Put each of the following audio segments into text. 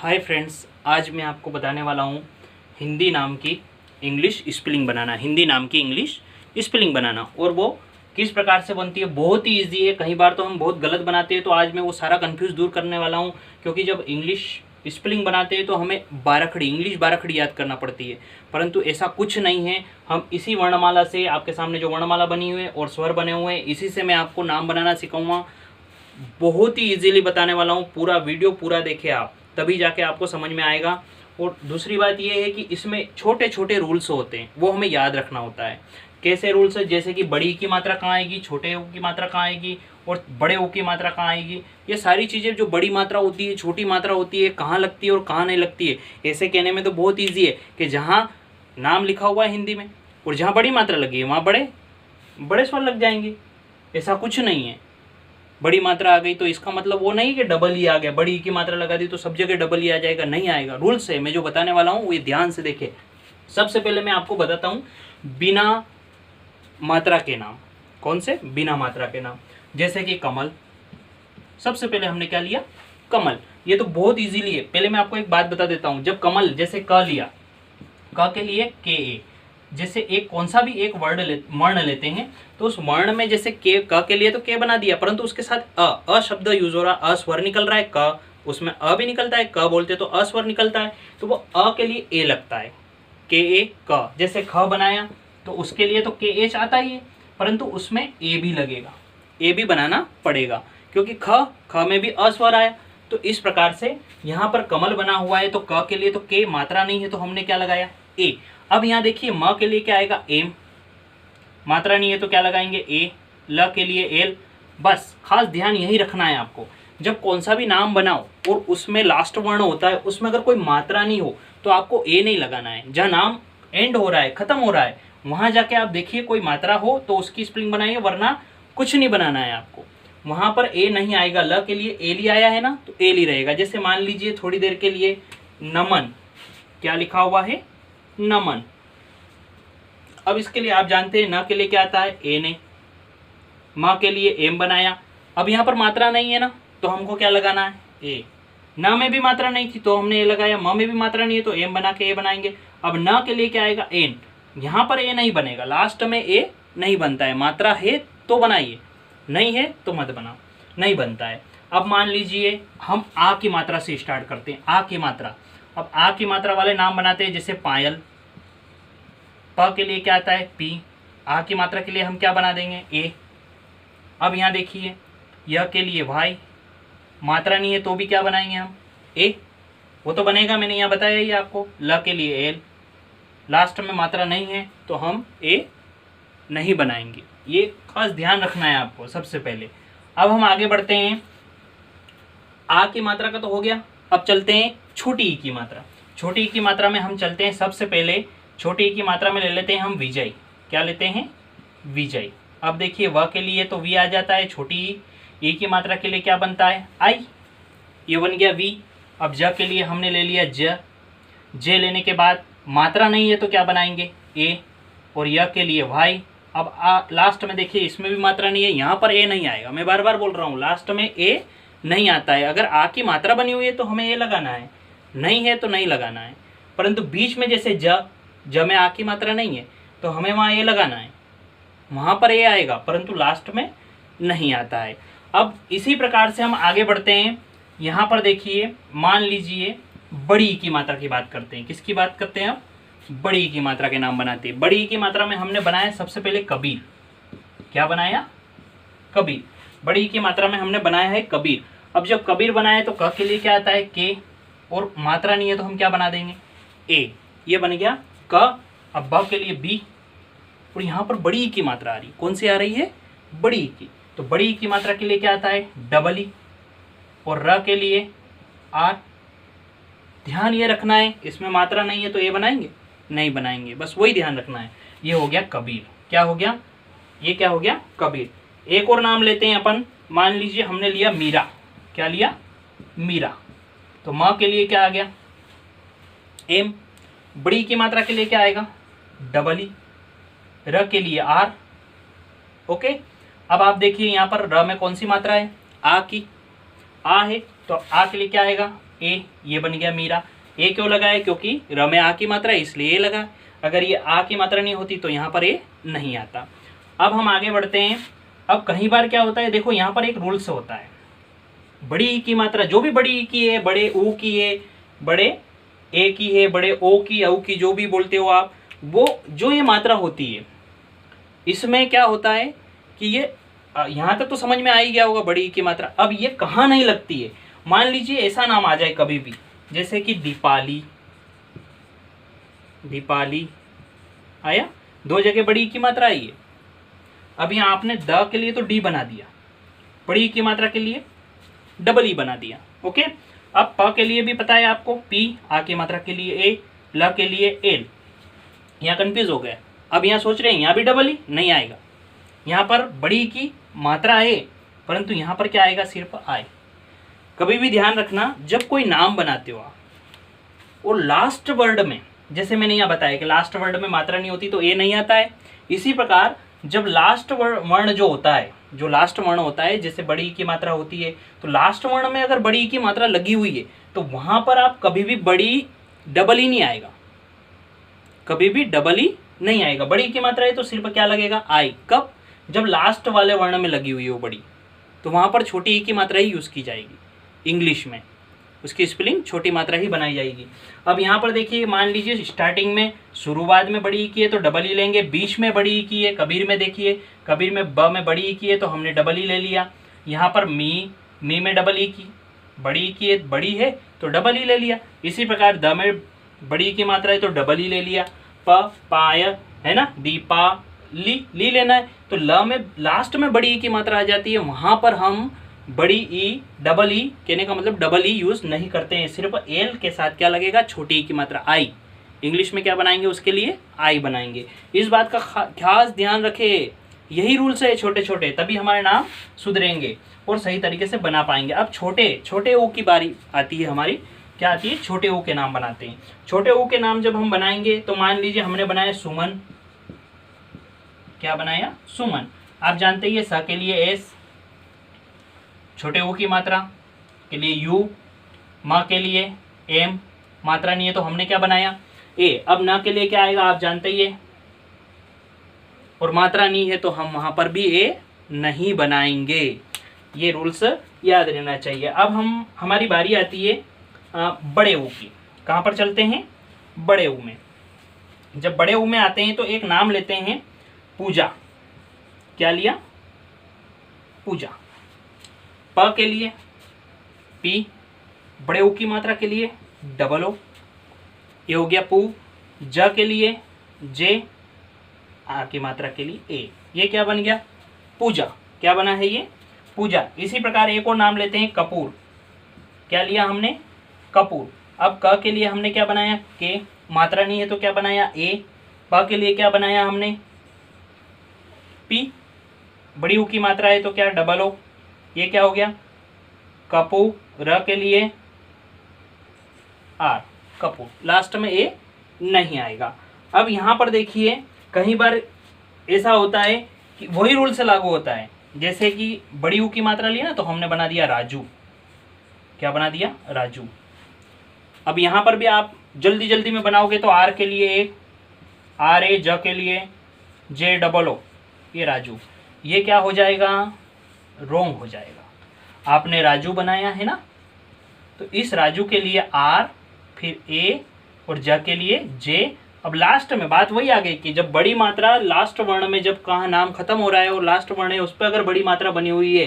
Hi friends, आज मैं आपको बताने वाला हूँ हिंदी नाम की इंग्लिश स्पेलिंग बनाना। हिंदी नाम की इंग्लिश स्पेलिंग बनाना और वो किस प्रकार से बनती है। बहुत ही ईजी है। कई बार तो हम बहुत गलत बनाते हैं, तो आज मैं वो सारा कंफ्यूज दूर करने वाला हूँ। क्योंकि जब इंग्लिश स्पेलिंग बनाते हैं तो हमें बारहखड़ी इंग्लिश बारहखड़ी याद करना पड़ती है, परंतु ऐसा कुछ नहीं है। हम इसी वर्णमाला से, आपके सामने जो वर्णमाला बनी हुई है और स्वर बने हुए हैं, इसी से मैं आपको नाम बनाना सिखाऊंगा। बहुत ही इजीली बताने वाला हूँ। पूरा वीडियो पूरा देखें आप, तभी जाके आपको समझ में आएगा। और दूसरी बात यह है कि इसमें छोटे छोटे रूल्स होते हैं, वो हमें याद रखना होता है। कैसे रूल्स है? जैसे कि बड़ी की मात्रा कहाँ आएगी, छोटे ओ की मात्रा कहाँ आएगी और बड़े ओ की मात्रा कहाँ आएगी। ये सारी चीज़ें, जो बड़ी मात्रा होती है, छोटी मात्रा होती है, कहाँ लगती है और कहाँ नहीं लगती है। ऐसे कहने में तो बहुत ईजी है कि जहाँ नाम लिखा हुआ है हिंदी में और जहाँ बड़ी मात्रा लगी है वहाँ बड़े बड़े स्वर लग जाएंगे। ऐसा कुछ नहीं है। बड़ी मात्रा आ गई तो इसका मतलब वो नहीं कि डबल ही आ गया। बड़ी की मात्रा लगा दी तो सब जगह डबल ही आ जाएगा, नहीं आएगा। रूल्स है, मैं जो बताने वाला हूँ वो ये ध्यान से देखें। सबसे पहले मैं आपको बताता हूँ बिना मात्रा के नाम। कौन से? बिना मात्रा के नाम। जैसे कि कमल। सबसे पहले हमने क्या लिया? कमल। ये तो बहुत इजीली है। पहले मैं आपको एक बात बता देता हूँ। जब कमल, जैसे क लिया, क के लिए के ए, जैसे एक कौन सा भी एक वर्ण लेते हैं तो उस वर्ण में जैसे के, क के लिए तो के बना दिया, परंतु उसके साथ अ शब्द यूज हो रहा, अ स्वर निकल रहा है। क उसमें अ भी निकलता है, क बोलते तो अ स्वर निकलता है, तो वो अ के लिए ए लगता है। के ए क। जैसे ख बनाया तो उसके लिए तो के एच आता ही है, परंतु उसमें ए भी लगेगा, ए भी बनाना पड़ेगा, क्योंकि ख में भी अ स्वर आया। तो इस प्रकार से यहाँ पर कमल बना हुआ है, तो क के लिए तो के मात्रा नहीं है, तो हमने क्या लगाया? ए। अब यहाँ देखिए, म के लिए क्या आएगा? एम। मात्रा नहीं है तो क्या लगाएंगे? ए। ल के लिए एल। बस खास ध्यान यही रखना है आपको। जब कौन सा भी नाम बनाओ और उसमें लास्ट वर्ण होता है, उसमें अगर कोई मात्रा नहीं हो तो आपको ए नहीं लगाना है। जहाँ नाम एंड हो रहा है, खत्म हो रहा है, वहां जाके आप देखिए कोई मात्रा हो तो उसकी स्पेलिंग बनाइए, वरना कुछ नहीं बनाना है आपको। वहां पर ए नहीं आएगा। ल के लिए एल ही आया है ना, तो एल ही रहेगा। जैसे मान लीजिए थोड़ी देर के लिए नमन, क्या लिखा हुआ है? नमन। अब इसके लिए आप जानते हैं, न के लिए क्या आता है? ए ने। म के लिए एम बनाया। अब यहाँ पर मात्रा नहीं है ना, तो हमको क्या लगाना है? ए। न में भी मात्रा नहीं थी तो हमने ए लगाया, म में भी मात्रा नहीं है तो एम बना के ए बनाएंगे। अब न के लिए क्या आएगा? एन। यहाँ पर ए नहीं बनेगा, लास्ट में ए नहीं बनता है। मात्रा है तो बनाइए, नहीं है तो मत बनाओ, नहीं बनता है। अब मान लीजिए हम आ की मात्रा से स्टार्ट करते हैं। आ की मात्रा। अब आ की मात्रा वाले नाम बनाते हैं, जैसे पायल। प के लिए क्या आता है? पी। आ की मात्रा के लिए हम क्या बना देंगे? ए। अब यहाँ देखिए, य के लिए वाई। मात्रा नहीं है तो भी क्या बनाएंगे हम? ए। वो तो बनेगा, मैंने यहाँ बताया ही आपको। ल के लिए एल। लास्ट में मात्रा नहीं है तो हम ए नहीं बनाएंगे। ये खास ध्यान रखना है आपको सबसे पहले। अब हम आगे बढ़ते हैं। आ की मात्रा का तो हो गया। अब चलते हैं छोटी ई की मात्रा। छोटी ई की मात्रा में हम चलते हैं, सबसे पहले छोटी ई की मात्रा में ले लेते हैं हम विजय। क्या लेते हैं? विजय। अब देखिए, व के लिए तो वी आ जाता है। छोटी ई की मात्रा के लिए क्या बनता है? आई। ये बन गया वी। अब ज के लिए हमने ले लिया ज। जे लेने के बाद मात्रा नहीं है तो क्या बनाएंगे? ए। और य के लिए वाई। अब लास्ट में देखिए, इसमें भी मात्रा नहीं है, यहाँ पर ए नहीं आएगा। मैं बार बार बोल रहा हूँ, लास्ट में ए नहीं आता है। अगर आ की मात्रा बनी हुई है तो हमें ए लगाना है, नहीं है तो नहीं लगाना है। परंतु बीच में जैसे ज में आ की मात्रा नहीं है तो हमें वहाँ ए लगाना है, वहाँ पर ए आएगा, परंतु लास्ट में नहीं आता है। अब इसी प्रकार से हम आगे बढ़ते हैं। यहाँ पर देखिए, मान लीजिए बड़ी की मात्रा की बात करते हैं। किसकी बात करते हैं? अब बड़ी की मात्रा के नाम बनाते हैं। बड़ी की मात्रा में हमने बनाया सबसे पहले कबीर। क्या बनाया? कबीर। बड़ी की मात्रा में हमने बनाया है कबीर। अब जब कबीर बनाया तो क के लिए क्या आता है? के। और मात्रा नहीं है तो हम क्या बना देंगे? ए। ये बन गया क। अब ब के लिए बी। और यहाँ पर बड़ी ई की मात्रा आ रही, कौन सी आ रही है? बड़ी ई की। तो बड़ी ई की मात्रा के लिए क्या आता है? Double E. और र के लिए आर। ध्यान ये रखना है, इसमें मात्रा नहीं है तो ए बनाएंगे? नहीं बनाएंगे, बस वही ध्यान रखना है। ये हो गया कबीर। क्या हो गया? ये क्या हो गया? कबीर। एक और नाम लेते हैं अपन। मान लीजिए हमने लिया मीरा। क्या लिया? मीरा। तो माँ के लिए क्या आ गया? एम। बड़ी की मात्रा के लिए क्या आएगा? Double E. र के लिए आर। ओके। अब आप देखिए, यहाँ पर र में कौन सी मात्रा है? आ की। आ है तो आ के लिए क्या आएगा? ए, ये बन गया मीरा। ए क्यों लगाया? क्योंकि र में आ की मात्रा है इसलिए ए लगा। अगर ये आ की मात्रा नहीं होती तो यहाँ पर ए नहीं आता। अब हम आगे बढ़ते हैं। अब कई बार क्या होता है, देखो यहाँ पर एक रूल से होता है, बड़ी ई की मात्रा जो भी बड़ी ई की है, बड़े ऊ की है, बड़े ए की है, बड़े ओ की, औ की, जो भी बोलते हो आप, वो जो ये मात्रा होती है इसमें क्या होता है कि ये यहाँ तक तो समझ में आ ही गया होगा बड़ी ई की मात्रा। अब ये कहाँ नहीं लगती है? मान लीजिए ऐसा नाम आ जाए कभी भी, जैसे कि दीपाली, दीपाली आया, दो जगह बड़ी ई की मात्रा आई है। अब यहाँ आपने द के लिए तो डी बना दिया, बड़ी ई की मात्रा के लिए डबल ई बना दिया। ओके, अब प के लिए भी पता है आपको, पी, आ की मात्रा के लिए ए, ल के लिए एल। यहाँ कंफ्यूज हो गया। अब यहाँ सोच रहे हैं यहाँ भी डबल ई नहीं आएगा, यहाँ पर बड़ी ई की मात्रा है परंतु यहाँ पर क्या आएगा? सिर्फ आए। कभी भी ध्यान रखना, जब कोई नाम बनाते हो आप और लास्ट वर्ड में, जैसे मैंने यहाँ बताया कि लास्ट वर्ड में मात्रा नहीं होती तो ए नहीं आता है, इसी प्रकार जब लास्ट वर्ण जो होता है, जो लास्ट वर्ण होता है, जैसे बड़ी ई की मात्रा होती है तो लास्ट वर्ण में अगर बड़ी ई की मात्रा लगी हुई है तो वहां पर आप कभी भी बड़ी डबल ई नहीं आएगा, कभी भी डबल ई नहीं आएगा। बड़ी ई की मात्रा है तो सिर्फ क्या लगेगा? आई। कब? जब लास्ट वाले वर्ण में लगी हुई हो बड़ी, तो वहां पर छोटी ई की मात्रा ही यूज की जाएगी। इंग्लिश में उसकी स्पेलिंग छोटी मात्रा ही बनाई जाएगी। अब यहाँ पर देखिए, मान लीजिए स्टार्टिंग में शुरुआत में बड़ी ई की है तो डबल ई लेंगे, बीच में बड़ी ई की है, कबीर में देखिए, कबीर में ब में बड़ी ई की है तो हमने डबल ई ले लिया। यहाँ पर मी में डबल ई की, बड़ी ई की है, बड़ी है तो डबल ई ले लिया। इसी प्रकार द में बड़ी ई की मात्रा है तो डबल ई ले लिया। प, पाय है ना, दीपा ली लेना है तो ल में लास्ट में बड़ी ई की मात्रा आ जाती है, वहां पर हम बड़ी ई डबल ई, कहने का मतलब डबल ई यूज नहीं करते हैं, सिर्फ एल के साथ क्या लगेगा? छोटी ई की मात्रा आई। इंग्लिश में क्या बनाएंगे? उसके लिए आई बनाएंगे। इस बात का खास ध्यान रखें, यही रूल्स है छोटे छोटे, तभी हमारे नाम सुधरेंगे और सही तरीके से बना पाएंगे। अब छोटे छोटे ओ की बारी आती है हमारी, क्या आती है? छोटे ओ के नाम बनाते हैं। छोटे ओ के नाम जब हम बनाएंगे तो मान लीजिए हमने बनाया सुमन, क्या बनाया? सुमन। आप जानते ही स के लिए एस, छोटे ओ की मात्रा के लिए यू, माँ के लिए एम, मात्रा नहीं है तो हमने क्या बनाया? ए। अब ना के लिए क्या आएगा? आप जानते ही है, और मात्रा नहीं है तो हम वहां पर भी ए नहीं बनाएंगे। ये रूल्स याद रहना चाहिए। अब हमारी बारी आती है बड़े ऊ की। कहाँ पर चलते हैं? बड़े ऊ में। जब बड़े ऊ में आते हैं तो एक नाम लेते हैं पूजा। क्या लिया? पूजा। प के लिए पी, बड़े ऊ की मात्रा के लिए डबल ओ, ये हो गया पू। ज के लिए जे, आ की मात्रा के लिए ए, ये क्या बन गया? पूजा। क्या बना है ये? पूजा। इसी प्रकार एक और नाम लेते हैं कपूर। क्या लिया हमने? कपूर। अब क के लिए हमने क्या बनाया? के, मात्रा नहीं है तो क्या बनाया? ए। प के लिए क्या बनाया हमने? पी, बड़ी ऊ की मात्रा है तो क्या? डबल ओ, ये क्या हो गया? कपू। र के लिए आर, कपूर। लास्ट में ए नहीं आएगा। अब यहाँ पर देखिए, कई बार ऐसा होता है कि वही रूल से लागू होता है, जैसे कि बड़ी ऊ की मात्रा ली ना तो हमने बना दिया राजू। क्या बना दिया? राजू। अब यहाँ पर भी आप जल्दी जल्दी में बनाओगे तो आर के लिए ए, आर ए, ज के लिए जे डबल ओ, ये राजू। ये क्या हो जाएगा? रोंग हो जाएगा। आपने राजू बनाया है ना, तो इस राजू के लिए आर, फिर ए और ज के लिए जे। अब लास्ट में बात वही आ गई कि जब बड़ी मात्रा लास्ट वर्ण में, जब कहाँ नाम खत्म हो रहा है और लास्ट वर्ण है उस पर अगर बड़ी मात्रा बनी हुई है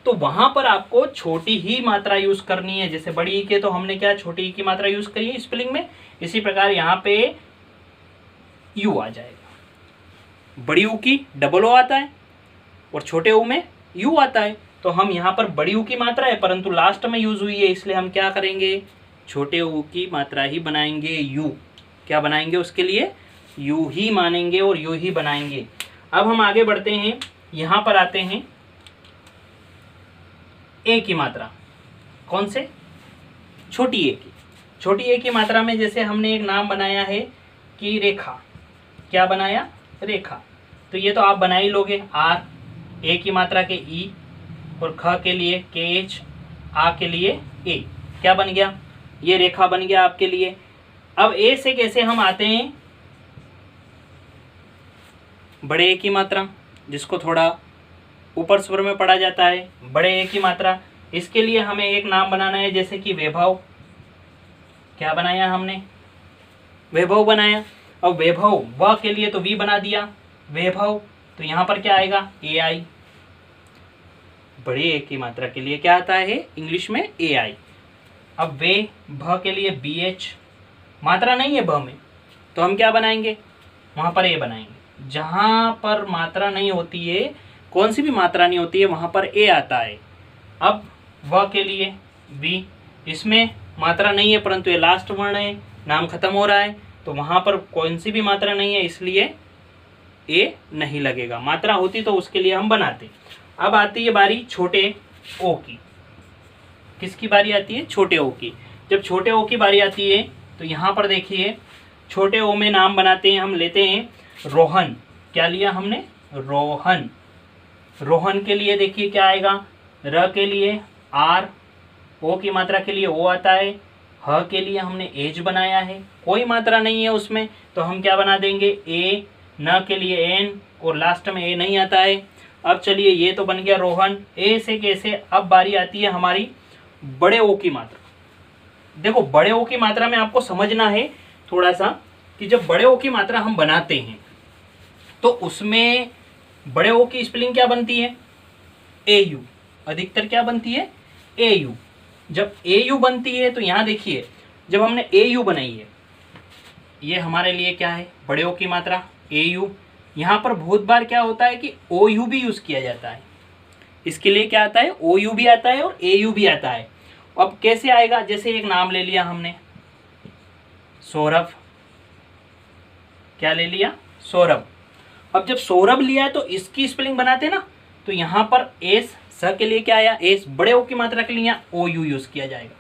तो वहां पर आपको छोटी ही मात्रा यूज करनी है। जैसे बड़ी ई के तो हमने क्या? छोटी ई की मात्रा यूज करी है स्पेलिंग में। इसी प्रकार यहाँ पे यू आ जाएगा। बड़ी ऊ की डबल ओ आता है और छोटे ऊ में यू आता है, तो हम यहाँ पर बड़ी ऊ की मात्रा है परंतु लास्ट में यूज हुई है, इसलिए हम क्या करेंगे? छोटे ऊ की मात्रा ही बनाएंगे, यू। क्या बनाएंगे? उसके लिए यू ही मानेंगे और यू ही बनाएंगे। अब हम आगे बढ़ते हैं, यहाँ पर आते हैं ए की मात्रा। कौन से? छोटी ए की। छोटी ए की मात्रा में जैसे हमने एक नाम बनाया है कि रेखा। क्या बनाया? रेखा। तो ये तो आप बना ही लोगे। आर, ए की मात्रा के ई, और ख के लिए के एच, आ के लिए ए। क्या बन गया, ये रेखा बन गया आपके लिए। अब ए से कैसे हम आते हैं बड़े ए की मात्रा, जिसको थोड़ा ऊपर स्वर में पढ़ा जाता है, बड़े ए की मात्रा। इसके लिए हमें एक नाम बनाना है, जैसे कि वैभव। क्या बनाया हमने, वैभव बनाया। अब वैभव व के लिए तो वी बना दिया वैभव, तो यहाँ पर क्या आएगा ए आई। बड़े ए की मात्रा के लिए क्या आता है इंग्लिश में ए आई। अब वे भ के लिए बी एच, मात्रा नहीं है भ में, तो हम क्या बनाएंगे, वहाँ पर ए बनाएंगे। जहाँ पर मात्रा नहीं होती है, कौन सी भी मात्रा नहीं होती है, वहाँ पर ए आता है। अब व के लिए बी, इसमें मात्रा नहीं है परंतु ये लास्ट वर्ण है, नाम खत्म हो रहा है, तो वहाँ पर कौन सी भी मात्रा नहीं है, इसलिए ए नहीं लगेगा। मात्रा होती तो उसके लिए हम बनाते। अब आती है बारी छोटे ओ की। किसकी बारी आती है, छोटे ओ की। जब छोटे ओ की बारी आती है तो यहाँ पर देखिए छोटे ओ में नाम बनाते हैं, हम लेते हैं रोहन। क्या लिया हमने, रोहन। रोहन के लिए देखिए क्या आएगा, र के लिए आर, ओ की मात्रा के लिए ओ आता है, ह के लिए हमने एज बनाया है, कोई मात्रा नहीं है उसमें, तो हम क्या बना देंगे ए, न के लिए एन, और लास्ट में ए नहीं आता है। अब चलिए ये तो बन गया रोहन। ए से कैसे, अब बारी आती है हमारी बड़े ओ की मात्रा। देखो बड़े ओ की मात्रा में आपको समझना है थोड़ा सा कि जब बड़े ओ की मात्रा हम बनाते हैं तो उसमें बड़े ओ की स्पेलिंग क्या बनती है, ए यू। अधिकतर क्या बनती है, ए यू। जब ए यू बनती है तो यहाँ देखिए जब हमने ए यू बनाई है, ये हमारे लिए क्या है, बड़े ओ की मात्रा ए यू। यहाँ पर बहुत बार क्या होता है कि ओ यू भी यूज़ किया जाता है, इसके लिए क्या आता है, ओ यू भी आता है और ए यू भी आता है। अब कैसे आएगा, जैसे एक नाम ले लिया हमने सौरभ। क्या ले लिया, सौरभ। अब जब सौरभ लिया तो इसकी स्पेलिंग बनाते ना, तो यहाँ पर एस, स के लिए क्या आया एस, बड़े ओ की मात्रा के लिए ओ यू यूज़ किया जाएगा,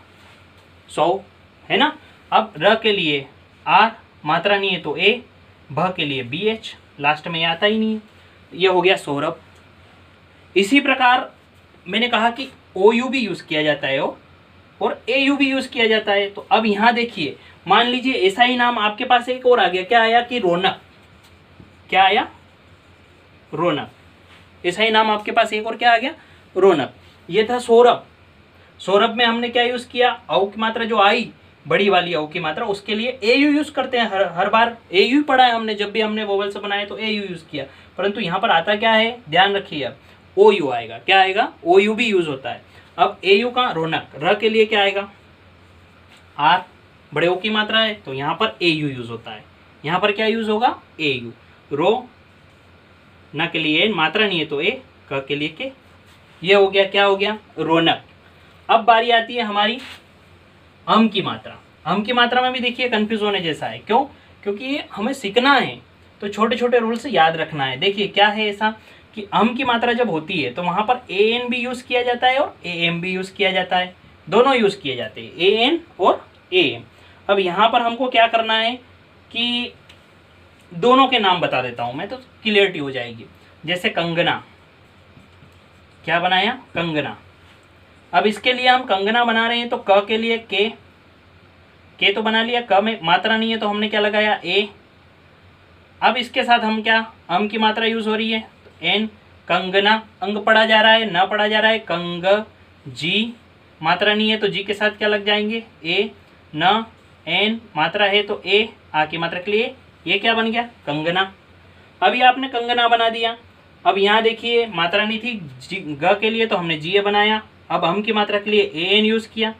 सौ, है ना। अब र के लिए आर, मात्रा नहीं है तो ए, भ के लिए बी एच, लास्ट में ये आता ही नहीं है, ये हो गया सौरभ। इसी प्रकार मैंने कहा कि ओ यू भी यूज़ किया जाता है और ए यू भी यूज़ किया जाता है। तो अब यहाँ देखिए मान लीजिए ऐसा ही नाम आपके पास एक और आ गया, क्या आया कि रौनक। क्या आया, रौनक। ऐसा ही नाम आपके पास एक और क्या आ गया, रौनक। ये था सौरभ। सौरभ में हमने क्या यूज़ किया, औ की मात्रा जो आई बड़ी वाली औ की मात्रा, उसके लिए ए यू यूज़ करते हैं। हर बार ए यू पढ़ा है हमने, जब भी हमने वोवेल्स बनाए तो ए यू यूज़ किया, परंतु यहाँ पर आता क्या है, ध्यान रखिए, अब ओ यू आएगा। क्या आएगा, ओ यू भी यूज़ होता है। अब ए यू का रौनक, र के लिए क्या आएगा आर, बड़े ओ की मात्रा है तो यहाँ पर ए यू यूज़ होता है। यहाँ पर क्या यूज़ होगा, ए यू। रो, न के लिए मात्रा नहीं है तो ए, क के लिए के, ये हो गया, क्या हो गया, रौनक। अब बारी आती है हमारी अम की मात्रा। अम की मात्रा में भी देखिए कंफ्यूज होने जैसा है, क्यों, क्योंकि हमें सीखना है तो छोटे छोटे रूल्स याद रखना है। देखिए क्या है ऐसा कि अम की मात्रा जब होती है तो वहाँ पर ए एन भी यूज़ किया जाता है और ए एम भी यूज़ किया जाता है, दोनों यूज़ किए जाते हैं, ए एन और ए एम। अब यहाँ पर हमको क्या करना है कि दोनों के नाम बता देता हूँ मैं, तो क्लियरिटी हो जाएगी। जैसे कंगना, क्या बनाया, कंगना। अब इसके लिए हम कंगना बना रहे हैं तो क के लिए के तो बना लिया, क में मात्रा नहीं है तो हमने क्या लगाया, ए। अब इसके साथ हम क्या, अम की मात्रा यूज़ हो रही है तो एन, कंगना, अंग पढ़ा जा रहा है, न पढ़ा जा रहा है, कंग, जी, मात्रा नहीं है तो जी के साथ क्या लग जाएंगे, ए, न, एन, मात्रा है तो ए, आ की मात्रा के लिए ये क्या बन गया, कंगना। अभी आपने कंगना बना दिया। अब यहाँ देखिए मात्रा नहीं थी जी, ग के लिए तो हमने जी ए बनाया। अब हम की मात्रा के लिए ए एन यूज़ किया,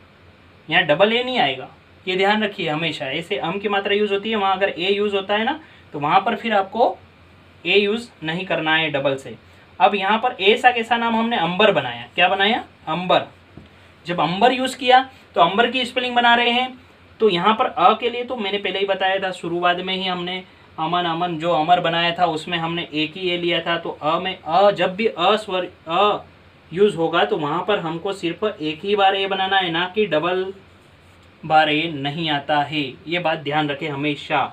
यहाँ डबल ए नहीं आएगा, ये ध्यान रखिए हमेशा। ऐसे अम की मात्रा यूज़ होती है, वहाँ अगर ए यूज़ होता है ना तो वहाँ पर फिर आपको ए यूज़ नहीं करना है डबल से। अब यहाँ पर ऐसा कैसा नाम हमने अंबर बनाया, क्या बनाया, अंबर। जब अंबर यूज़ किया तो अंबर की स्पेलिंग बना रहे हैं, तो यहाँ पर अ के लिए तो मैंने पहले ही बताया था, शुरुआत में ही हमने अमन अमन जो अमर बनाया था उसमें हमने एक ही ए लिया था। तो अ में अ, जब भी अ स्वर अ यूज़ होगा तो वहाँ पर हमको सिर्फ एक ही बार ए बनाना है, ना कि डबल बार ए नहीं आता है। ये बात ध्यान रखें हमेशा,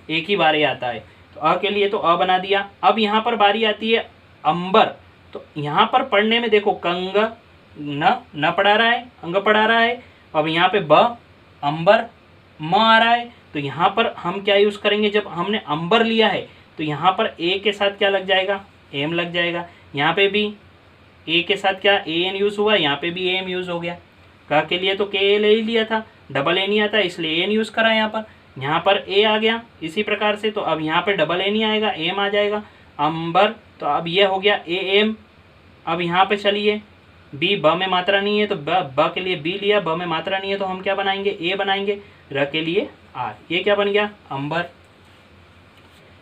एक ही बार ए आता है। तो अ के लिए तो अ बना दिया। अब यहाँ पर बारी आती है अंबर, तो यहाँ पर पढ़ने में देखो कंग न पढ़ा रहा है, अंग पढ़ा रहा है, अब यहाँ पे ब अंबर म आ रहा है, तो यहाँ पर हम क्या यूज़ करेंगे, जब हमने अंबर लिया है तो यहाँ पर ए के साथ क्या लग जाएगा, एम लग जाएगा। यहाँ पे भी ए के साथ क्या ए एन यूज़ हुआ, यहाँ पे भी एम यूज़ हो गया। का के लिए तो के एल ही लिया था, डबल ए नहीं आता इसलिए एन यूज़ करा यहाँ पर ए आ गया। इसी प्रकार से तो अब यहाँ पे डबल ए नहीं आएगा, एम आ जाएगा अंबर। तो अब ये हो गया ए एम। अब यहाँ पे चलिए बी, ब में मात्रा नहीं है तो ब के लिए बी लिया, ब में मात्रा नहीं है तो हम क्या बनाएंगे, ए बनाएंगे, र के लिए आर। ये क्या बन गया, अंबर।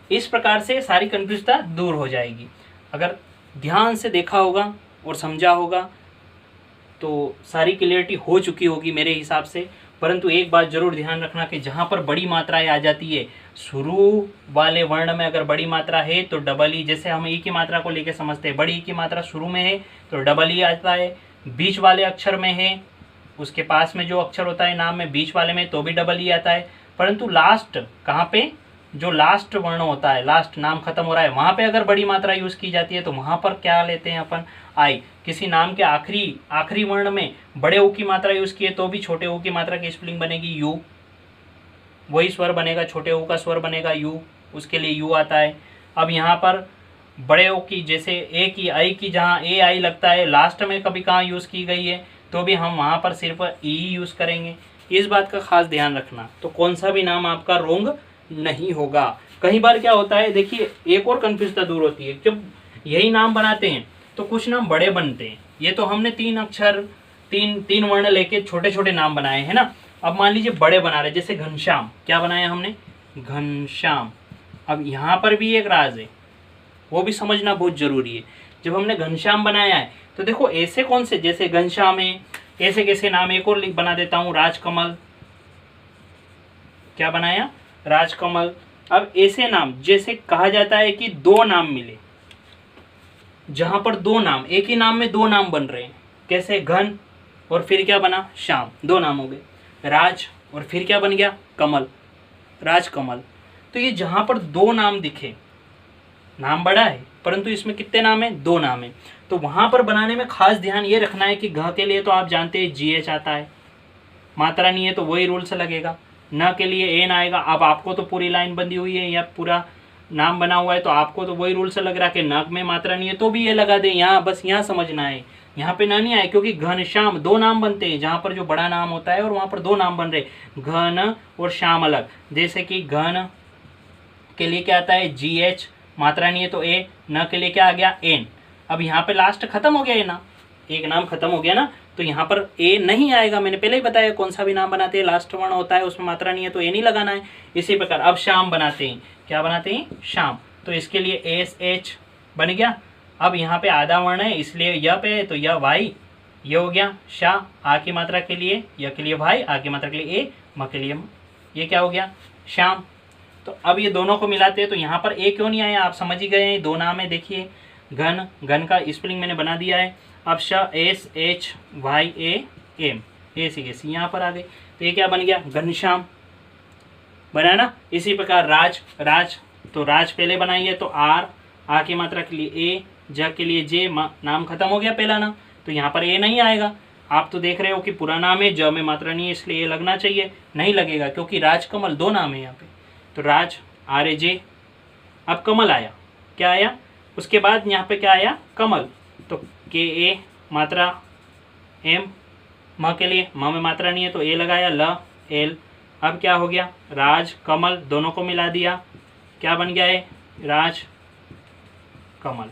इस प्रकार से सारी कंफ्यूजता दूर हो जाएगी। अगर ध्यान से देखा होगा और समझा होगा तो सारी क्लियरिटी हो चुकी होगी मेरे हिसाब से। परंतु एक बात जरूर ध्यान रखना कि जहाँ पर बड़ी मात्राएं आ जाती है, शुरू वाले वर्ण में अगर बड़ी मात्रा है तो डबल ई, जैसे हम ई की मात्रा को लेके समझते हैं, बड़ी ई की मात्रा शुरू में है तो डबल ई आता है। बीच वाले अक्षर में है, उसके पास में जो अक्षर होता है नाम में बीच वाले में, तो भी डबल ई आता है। परंतु लास्ट कहाँ पे, जो लास्ट वर्ण होता है, लास्ट नाम खत्म हो रहा है, वहाँ पे अगर बड़ी मात्रा यूज़ की जाती है तो वहाँ पर क्या लेते हैं अपन, आई। किसी नाम के आखिरी वर्ण में बड़े ऊ की मात्रा यूज़ किए तो भी छोटे ऊ की मात्रा की स्पेलिंग बनेगी यू, वही स्वर बनेगा, छोटे ऊ का स्वर बनेगा यू, उसके लिए यू आता है। अब यहाँ पर बड़े ऊ की, जैसे ए की, आई की, जहाँ ए आई लगता है लास्ट में कभी कहाँ यूज़ की गई है तो भी हम वहाँ पर सिर्फ ई यूज़ करेंगे। इस बात का खास ध्यान रखना, तो कौन सा भी नाम आपका रोंग नहीं होगा। कई बार क्या होता है, देखिए एक और कंफ्यूजता दूर होती है, जब यही नाम बनाते हैं तो कुछ नाम बड़े बनते हैं। ये तो हमने 3 अक्षर, तीन वर्ण लेके छोटे छोटे नाम बनाए हैं ना। अब मान लीजिए बड़े बना रहे, जैसे घनश्याम, क्या बनाया हमने, घनश्याम। अब यहाँ पर भी एक राज है, वो भी समझना बहुत जरूरी है। जब हमने घनश्याम बनाया है तो देखो ऐसे कौन से, जैसे घनश्याम है, ऐसे कैसे नाम, एक और बना देता हूँ, राजकमल, क्या बनाया, राजकमल। अब ऐसे नाम, जैसे कहा जाता है कि 2 नाम मिले, जहां पर 2 नाम, एक ही नाम में 2 नाम बन रहे हैं, कैसे, घन और फिर क्या बना, श्याम, 2 नाम हो गए, राज और फिर क्या बन गया, कमल, राजकमल। तो ये जहां पर 2 नाम दिखे, नाम बड़ा है परंतु इसमें कितने नाम है, 2 नाम है, तो वहां पर बनाने में खास ध्यान ये रखना है कि घ के लिए तो आप जानते हैं GH आता है, मात्रा नहीं है तो वही रूल से लगेगा। न के लिए एन आएगा। अब आपको तो पूरी लाइन बंधी हुई है या पूरा नाम बना हुआ है तो आपको तो वही रूल से लग रहा है कि न में मात्रा नहीं है तो भी ये लगा दें। यहाँ बस यहाँ समझना है, यहाँ पे ना नहीं आए, क्योंकि घनश्याम 2 नाम बनते हैं, जहाँ पर जो बड़ा नाम होता है और वहाँ पर 2 नाम बन रहे, घन और श्याम अलग। जैसे कि घन के लिए क्या आता है, GH, मात्रा नहीं है तो ए, न के लिए क्या आ गया, एन। अब यहाँ पे लास्ट खत्म हो गया है ना, एक नाम खत्म हो गया ना, तो यहाँ पर ए नहीं आएगा। मैंने पहले ही बताया कौन सा भी नाम बनाते हैं लास्ट वर्ण होता है उसमें मात्रा नहीं है तो ए नहीं लगाना है। इसी प्रकार अब श्याम बनाते हैं, क्या बनाते हैं, श्याम, तो इसके लिए SH बन गया। अब यहाँ पे आधा वर्ण है इसलिए य पे है तो य वाई, ये हो गया। शाह, आ की मात्रा के लिए, य के लिए भाई, आ की मात्रा के लिए ए, म के लिए म, ये क्या हो गया, श्याम। तो अब ये दोनों को मिलाते हैं तो यहाँ पर ए क्यों नहीं आया, आप समझ ही गए हैं, 2 नाम है। देखिए घन, घन का स्पेलिंग मैंने बना दिया है। अब SHYAM, ए सी यहाँ पर आ गई तो ये क्या बन गया, घनश्याम बना ना। इसी प्रकार राज, राज तो राज पहले बनाइए तो आर, आ की मात्रा के लिए ए, ज के लिए जे, नाम खत्म हो गया पहला नाम, तो यहाँ पर ए नहीं आएगा। आप तो देख रहे हो कि पूरा नाम है, ज में मात्रा नहीं है इसलिए ए लगना चाहिए, नहीं लगेगा क्योंकि राजकमल 2 नाम है यहाँ पे, तो राज RAJ। अब कमल आया, क्या आया, उसके बाद यहाँ पे क्या आया, कमल, तो KA मात्रा, M, म के लिए, म में मात्रा नहीं है तो ए लगाया, ल L। अब क्या हो गया, राज कमल, दोनों को मिला दिया, क्या बन गया है, राज कमल।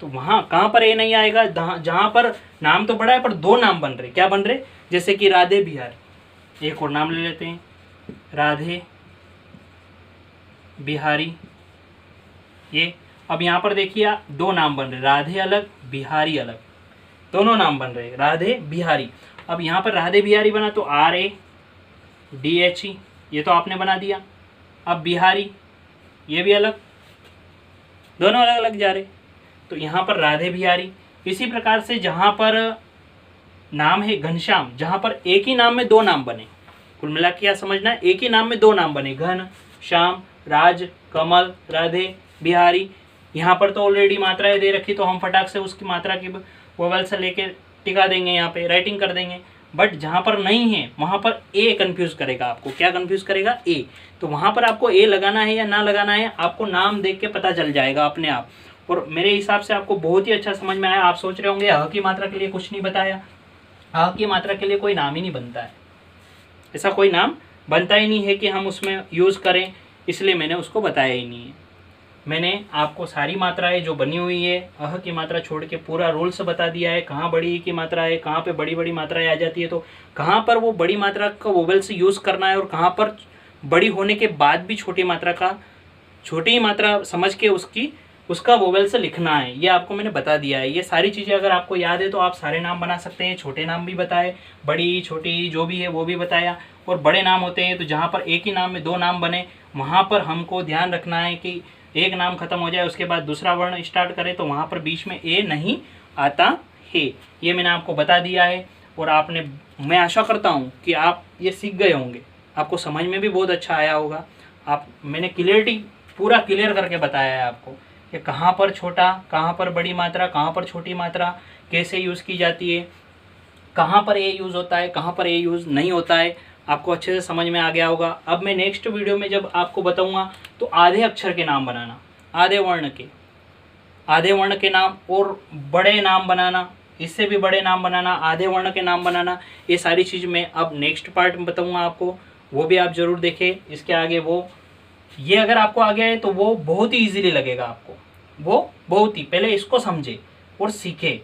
तो वहाँ कहाँ पर ए नहीं आएगा, जहाँ पर नाम तो बड़ा है पर 2 नाम बन रहे, क्या बन रहे, जैसे कि राधे बिहारी। एक और नाम ले लेते हैं, राधे बिहारी, ये। अब यहाँ पर देखिए 2 नाम बन रहे, राधे अलग, बिहारी अलग, दोनों नाम बन रहे, राधे बिहारी। अब यहाँ पर राधे बिहारी बना तो RADHE, ये तो आपने बना दिया। अब बिहारी, ये भी अलग, दोनों अलग अलग जा रहे, तो यहाँ पर राधे बिहारी। इसी प्रकार से जहाँ पर नाम है घनश्याम, जहाँ पर एक ही नाम में 2 नाम बने, कुल मिला के क्या समझना है, एक ही नाम में 2 नाम बने, घन, श्याम, राज, कमल, राधे बिहारी। यहाँ पर तो ऑलरेडी मात्राएं दे रखी तो हम फटाक से उसकी मात्रा की वोवेल से लेके टिका देंगे, यहाँ पे राइटिंग कर देंगे। बट जहाँ पर नहीं है वहाँ पर ए कंफ्यूज करेगा आपको। क्या कंफ्यूज करेगा? ए। तो वहाँ पर आपको ए लगाना है या ना लगाना है, आपको नाम देख के पता चल जाएगा अपने आप। और मेरे हिसाब से आपको बहुत ही अच्छा समझ में आया। आप सोच रहे होंगे ह की मात्रा के लिए कुछ नहीं बताया। ह की मात्रा के लिए कोई नाम ही नहीं बनता है, ऐसा कोई नाम बनता ही नहीं है कि हम उसमें यूज़ करें, इसलिए मैंने उसको बताया ही नहीं है। मैंने आपको सारी मात्राएं जो बनी हुई है अह की मात्रा छोड़ के पूरा रूल्स बता दिया है, कहाँ बड़ी ई की मात्रा है, कहाँ पे बड़ी बड़ी मात्राएं आ जाती है, तो कहाँ पर वो बड़ी मात्रा का वोवेल्स यूज़ करना है और कहाँ पर बड़ी होने के बाद भी छोटी मात्रा का छोटी मात्रा समझ के उसका वोवेल्स लिखना है, ये आपको मैंने बता दिया है। ये सारी चीज़ें अगर आपको याद है तो आप सारे नाम बना सकते हैं। छोटे नाम भी बताए, बड़ी छोटी जो भी है वो भी बताया। और बड़े नाम होते हैं तो जहाँ पर एक ही नाम में दो नाम बने वहाँ पर हमको ध्यान रखना है कि एक नाम खत्म हो जाए उसके बाद दूसरा वर्ण स्टार्ट करे तो वहाँ पर बीच में ए नहीं आता है। ये मैंने आपको बता दिया है और मैं आशा करता हूँ कि आप ये सीख गए होंगे, आपको समझ में भी बहुत अच्छा आया होगा। मैंने क्लियरिटी पूरा क्लियर करके बताया है आपको कि कहाँ पर छोटा, कहाँ पर बड़ी मात्रा, कहाँ पर छोटी मात्रा कैसे यूज़ की जाती है, कहाँ पर ए यूज़ होता है, कहाँ पर ए यूज़ नहीं होता है, आपको अच्छे से समझ में आ गया होगा। अब मैं नेक्स्ट वीडियो में जब आपको बताऊंगा तो आधे अक्षर के नाम बनाना, आधे वर्ण के नाम और बड़े नाम बनाना, इससे भी बड़े नाम बनाना, आधे वर्ण के नाम बनाना, ये सारी चीज़ मैं अब नेक्स्ट पार्ट में बताऊंगा आपको, वो भी आप ज़रूर देखें। इसके आगे ये अगर आपको आ गया है तो वो बहुत ही ईजीली लगेगा आपको, वो बहुत ही पहले इसको समझे और सीखे।